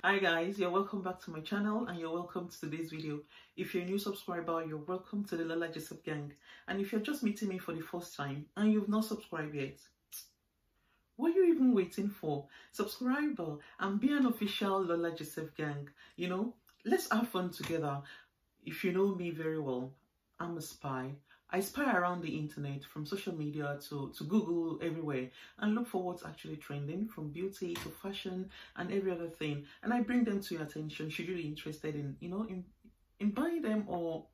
Hi guys, you're welcome back to my channel and you're welcome to today's video. If you're a new subscriber, you're welcome to the Lola gang. And if you're just meeting me for the first time and you've not subscribed yet, what are you even waiting for? Subscribe and be an official Lola gang. You know, let's have fun together. If you know me very well, I'm a spy. I spy around the internet, from social media to Google, everywhere, and look for what's actually trending, from beauty to fashion and every other thing. And I bring them to your attention should you be interested in, in buying them or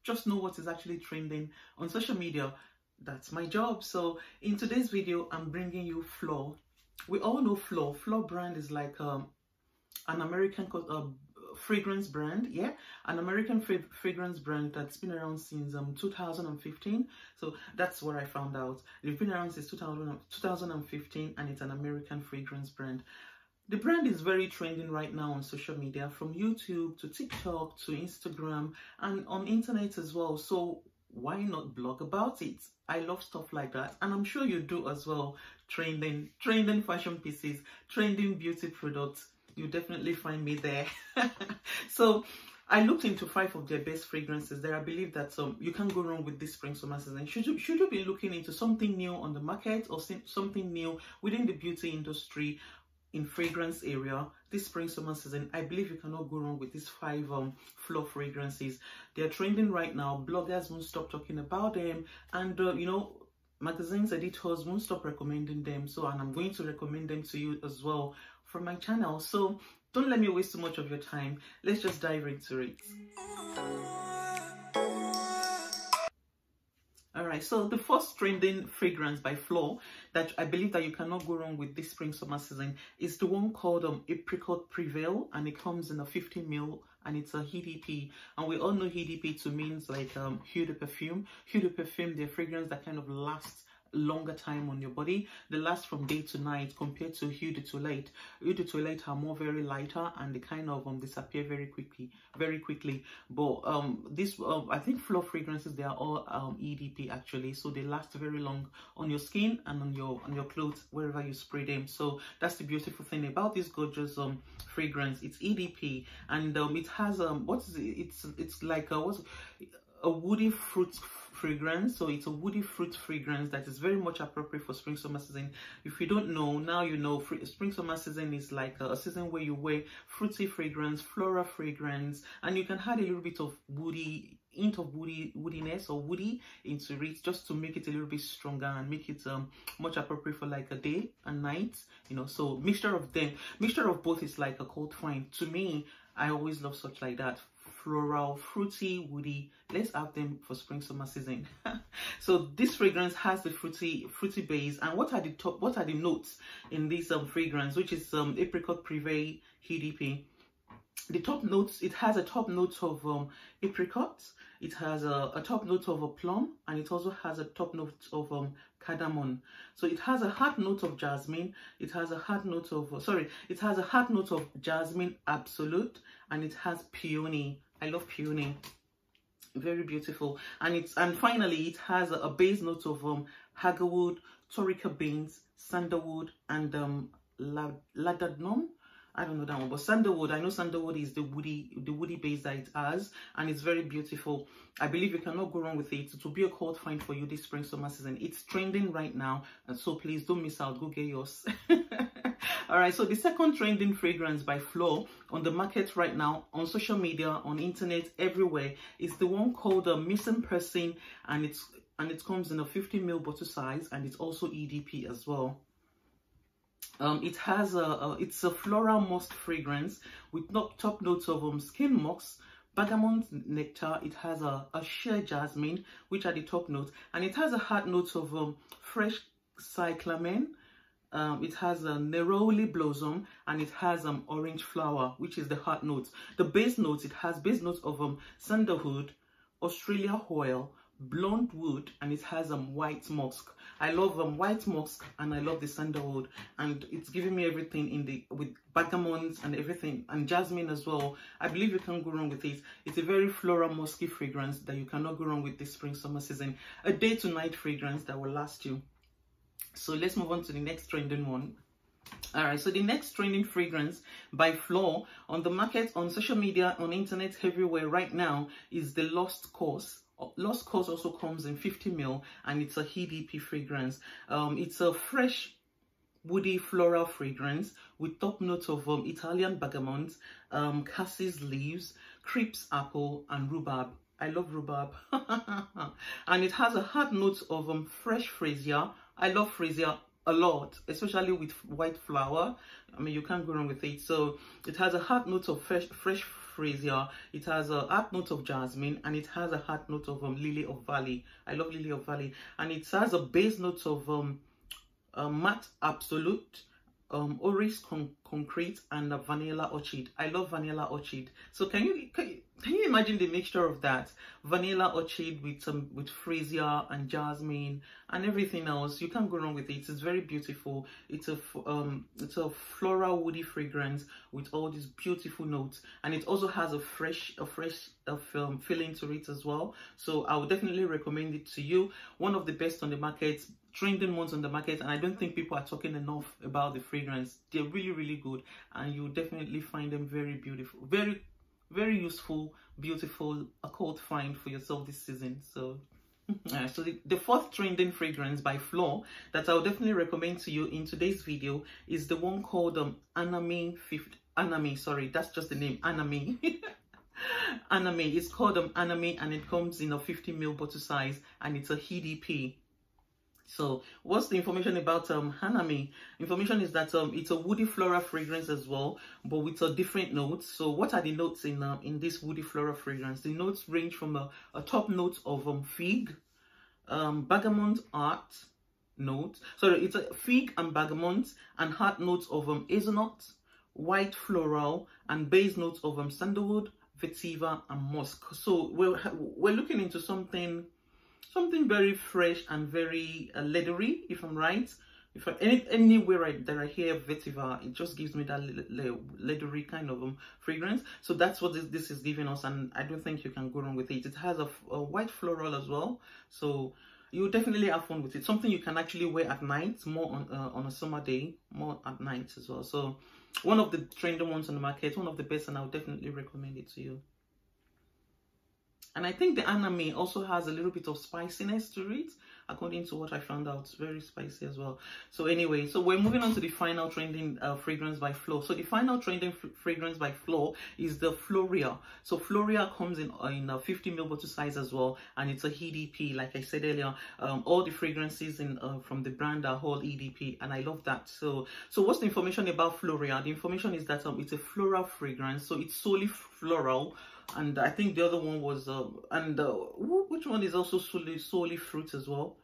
just know what is actually trending on social media. That's my job. So in today's video, I'm bringing you Phlur. We all know Phlur. Phlur brand is like an American fragrance brand, yeah, an American fragrance brand that's been around since 2015. So that's what I found out. They've been around since 2015, and it's an American fragrance brand. The brand is very trending right now on social media, from YouTube to TikTok to Instagram and on internet as well. So why not blog about it? I love stuff like that, and I'm sure you do as well. Trending fashion pieces, trending beauty products. You definitely find me there. So I looked into 5 of their best fragrances there. I believe that you can't go wrong with this spring summer season. Should you be looking into something new on the market or something new within the beauty industry in fragrance area this spring summer season, I believe you cannot go wrong with these 5 Phlur fragrances. They're trending right now. Bloggers won't stop talking about them, and magazines, editors won't stop recommending them. So, and I'm going to recommend them to you as well from my channel. So don't let me waste too much of your time. Let's just dive into it. Alright, so the first trending fragrance by Phlur that I believe that you cannot go wrong with this spring summer season is the one called Apricot Perseverance, and it comes in a 50 ml and it's a HDP. And we all know HDP to means like Eau de Perfume. Eau de Perfume, they're fragrance that kind of lasts longer time on your body. They last from day to night compared to Eau de Toilette. Eau de Toilette are more very lighter and they kind of disappear very quickly. But this I think Phlur fragrances, they are all EDP actually, so they last very long on your skin and on your clothes wherever you spray them. So that's the beautiful thing about this gorgeous fragrance. It's EDP, and it has it's like a woody fruit fragrance. So it's a woody fruit fragrance that is very much appropriate for spring summer season. If you don't know, now you know. Spring summer season is like a season where you wear fruity fragrance, floral fragrance, and you can add a little bit of woodiness or woody into it, just to make it a little bit stronger and make it much appropriate for like a day and night, so mixture of both is like a cold fine. To me, I always love such like that. Floral, fruity, woody. Let's have them for spring summer season. So this fragrance has the fruity base. And what are the notes in this fragrance, which is Apricot Perseverance HDP? The top notes, it has a top note of apricot, it has a top note of a plum, and it also has a top note of cardamom. So it has a hard note of jasmine, it has a hard note of jasmine absolute, and it has peony. I love peony, very beautiful. And finally it has a base note of hagerwood, torica beans, sandalwood, and ladadnum. I don't know that one, but sandalwood, I know sandalwood is the woody base that it has, and it's very beautiful. I believe you cannot go wrong with it. It will be a cold find for you this spring summer season. It's trending right now, and so please don't miss out. Go get yours. All right, so the second trending fragrance by Phlur on the market right now, on social media, on internet, everywhere, is the one called Missing Person, and it comes in a 50 ml bottle size, and it's also EDP as well. It has it's a floral musk fragrance with top notes of skin musk, bergamot nectar. It has a sheer jasmine, which are the top notes, and it has a hard note of fresh cyclamen. It has a neroli blossom, and it has orange flower, which is the hard notes. The base notes, it has base notes of sandalwood, Australia oil, blonde wood, and it has white musk. I love white musk, and I love the sandalwood, and it's giving me everything with bergamot and everything, and jasmine as well. I believe you can't go wrong with it. It's a very floral musky fragrance that you cannot go wrong with this spring summer season. A day to night fragrance that will last you. So let's move on to the next trending one. All right, so the next trending fragrance by Phlur on the market, on social media, on internet, everywhere right now is the Lost Cause. Lost Cause also comes in 50 ml, and it's a EDP fragrance. It's a fresh, woody floral fragrance with top notes of Italian bergamot, cassis leaves, crisp apple, and rhubarb. I love rhubarb. And it has a hard note of fresh freesia. I love freesia a lot, especially with white flower. I mean, you can't go wrong with it. So it has a hard note of fresh freesia. It has a hard note of jasmine, and it has a hard note of lily of valley. I love lily of valley. And it has a base note of matte absolute, oris concrete, and vanilla orchid. I love vanilla orchid. So can you imagine the mixture of that vanilla orchid with freesia and jasmine and everything else? You can't go wrong with it. It's very beautiful. It's a floral woody fragrance with all these beautiful notes, and it also has a fresh feeling to it as well. So I would definitely recommend it to you. One of the best on the market, trending ones on the market, and I don't think people are talking enough about the fragrance. They're really good, and you definitely find them very beautiful, very useful, beautiful, a cold find for yourself this season. So so the fourth trending fragrance by Phlur that I would definitely recommend to you in today's video is the one called Anami. Sorry, that's just the name, Anami. Anami. It's called Anami, and it comes in a 50 ml bottle size, and it's a EDP. So what's the information about Hanami? Information is that it's a woody floral fragrance as well, but with a different notes. So what are the notes in this woody floral fragrance? The notes range from a top note of fig, bergamot art note. Sorry, it's a fig and bergamot, and heart notes of hazelnut, white floral, and base notes of sandalwood, vetiver, and musk. So we're looking into something very fresh and very leathery, if I'm right. If anywhere that I hear vetiver, it just gives me that leathery kind of fragrance. So that's what this is giving us, and I don't think you can go wrong with it. It has a white floral as well, so you definitely have fun with it. Something you can actually wear at night, more on a summer day, more at night as well. So one of the trending ones on the market, one of the best, and I would definitely recommend it to you. And I think the Anami also has a little bit of spiciness to it, according to what I found out. It's very spicy as well. So anyway, so we're moving on to the final trending fragrance by Phlur. So the final trending fragrance by Phlur is the Flora. So Flora comes in a 50 ml bottle size as well, and it's a EDP. Like I said earlier, all the fragrances from the brand are all EDP, and I love that. So what's the information about Flora? The information is that it's a floral fragrance, so it's solely floral. And I think the other one was which one is also solely fruit as well?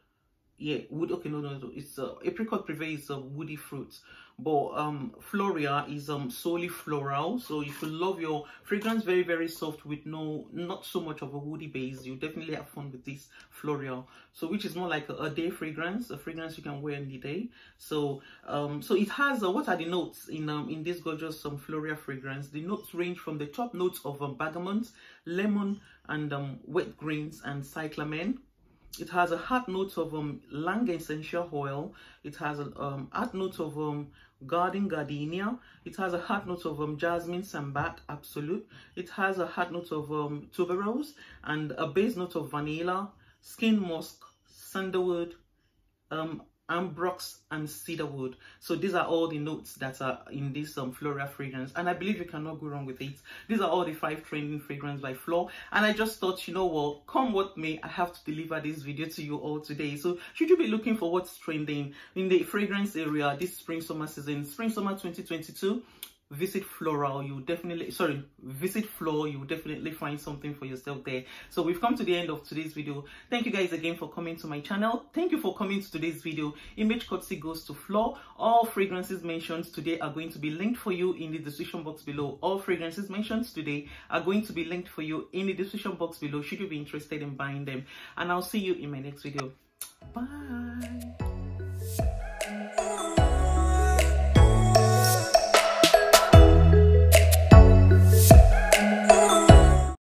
Yeah, wood. Okay, no, it's Apricot Perseverance is a woody fruit, but Flora is solely floral. So if you love your fragrance very soft with not so much of a woody base, you definitely have fun with this Flora. So which is more like a day fragrance, a fragrance you can wear in the day. So so it has what are the notes in this gorgeous Flora fragrance? The notes range from the top notes of bergamot, lemon, and wet greens and cyclamen. It has a hard note of Lang essential oil. It has a hard note of garden gardenia. It has a hard note of jasmine sambat absolute. It has a hard note of tuberose, and a base note of vanilla, skin musk, sandalwood, ambrox, and cedarwood. So these are all the notes that are in this Flora fragrance, and I believe you cannot go wrong with it. These are all the 5 trending fragrances by Phlur, and I just thought, you know what, come what may, I have to deliver this video to you all today. So should you be looking for what's trending in the fragrance area this spring summer season, spring summer 2022, visit Flora. Visit Phlur. You will definitely find something for yourself there. So we've come to the end of today's video. Thank you guys again for coming to my channel. Thank you for coming to today's video. Image courtesy goes to Phlur. All fragrances mentioned today are going to be linked for you in the description box below. All fragrances mentioned today are going to be linked for you in the description box below, should you be interested in buying them. And I'll see you in my next video. Bye.